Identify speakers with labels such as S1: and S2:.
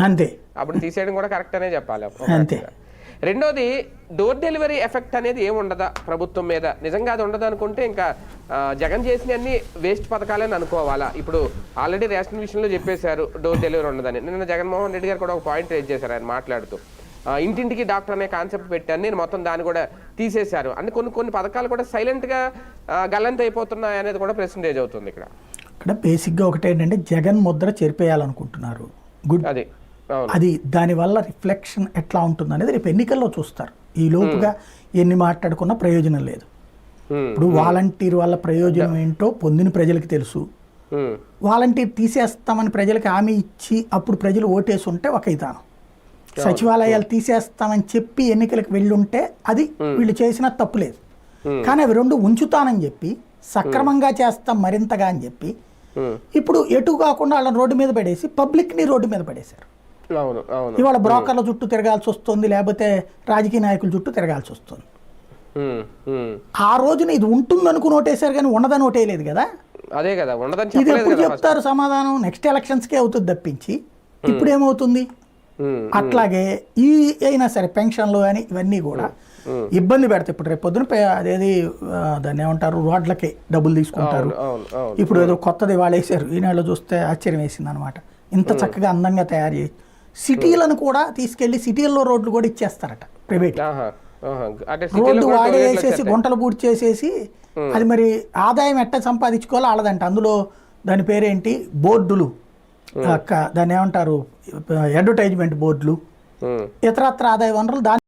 S1: అంతే.
S2: అప్పుడు తీసేయడం కూడా కరెక్ట్ అనే చెప్పాలి.
S1: అంతే.
S2: రెండోది, డోర్ డెలివరీ ఎఫెక్ట్ అనేది ఏముండదా ప్రభుత్వం మీద? నిజంగా అది ఉండదు అనుకుంటే ఇంకా జగన్ చేసిన అన్ని వేస్ట్ పథకాలని అనుకోవాలా? ఇప్పుడు ఆల్రెడీ రేషన్ విషయంలో చెప్పేశారు డోర్ డెలివరీ ఉండదని. నిన్న జగన్మోహన్ రెడ్డి గారు కూడా ఒక పాయింట్ రేజ్ చేశారు ఆయన మాట్లాడుతూ. ఇంటింటికి డాక్టర్ అనే కాన్సెప్ట్ పెట్టాను నేను, మొత్తం దాన్ని కూడా తీసేశారు అంటే కొన్ని పథకాలు కూడా సైలెంట్గా గల్లంత అయిపోతున్నాయి అనేది కూడా ప్రెసెంటేజ్ అవుతుంది ఇక్కడ.
S1: బేసిక్గా ఒకటి ఏంటంటే జగన్ ముద్ర చెరిపేయాలనుకుంటున్నారు. గుడ్. అది దానివల్ల రిఫ్లెక్షన్ ఎట్లా ఉంటుంది అనేది రేపు ఎన్నికల్లో చూస్తారు. ఈ లోపుగా ఎన్ని మాట్లాడుకున్నా ప్రయోజనం లేదు. ఇప్పుడు వాలంటీర్ వల్ల ప్రయోజనం ఏంటో పొందిన ప్రజలకు తెలుసు. వాలంటీర్ తీసేస్తామని ప్రజలకు హామీ ఇచ్చి అప్పుడు ప్రజలు ఓటేసి ఉంటే ఒక విధానం. సచివాలయాలు తీసేస్తామని చెప్పి ఎన్నికలకు వెళ్ళుంటే అది వీళ్ళు చేసిన తప్పు లేదు. కానీ అవి రెండు ఉంచుతానని చెప్పి సక్రమంగా చేస్తాం మరింతగా అని చెప్పి ఇప్పుడు ఎటు కాకుండా వాళ్ళని రోడ్డు మీద పడేసి పబ్లిక్ని రోడ్డు మీద పడేశారు. ఇవాళ బ్రోకర్ల చుట్టూ తిరగాల్సి వస్తుంది, లేకపోతే రాజకీయ నాయకుల చుట్టూ తిరగాల్సి వస్తుంది. ఆ రోజున ఇది ఉంటుంది అనుకుని ఓటేశారు కానీ ఉండదని ఓటేయలేదు కదా.
S2: అదే కదా,
S1: ఇది ఎప్పుడు చెప్తారు సమాధానం? నెక్స్ట్ ఎలక్షన్స్కే అవుతుంది తప్పించి ఇప్పుడు ఏమవుతుంది? అట్లాగే ఈ అయినా సరే పెన్షన్లు అని ఇవన్నీ కూడా ఇబ్బంది పెడతాయి. ఇప్పుడు రేపు పొద్దున అదేది దాన్ని ఏమంటారు, రోడ్లకి డబ్బులు తీసుకుంటారు. ఇప్పుడు ఏదో కొత్తది వాళ్ళు వేసారు, ఈనాళ్ళు చూస్తే ఆశ్చర్యం వేసింది అనమాట. ఇంత చక్కగా అందంగా తయారు చేసి సిటీలను కూడా తీసుకెళ్లి సిటీల్లో రోడ్లు కూడా ఇచ్చేస్తారట ప్రైవేట్. రోడ్డు వాడే వేసేసి గుంటలు పూర్తి చేసేసి అది మరి ఆదాయం ఎట్ట సంపాదించుకోవాలో వాళ్ళదంట. అందులో దాని పేరేంటి, బోర్డులు, దాన్ని ఏమంటారు, అడ్వర్టైజ్మెంట్ బోర్డులు, ఇతరత్ర ఆదాయ వనరులు దాని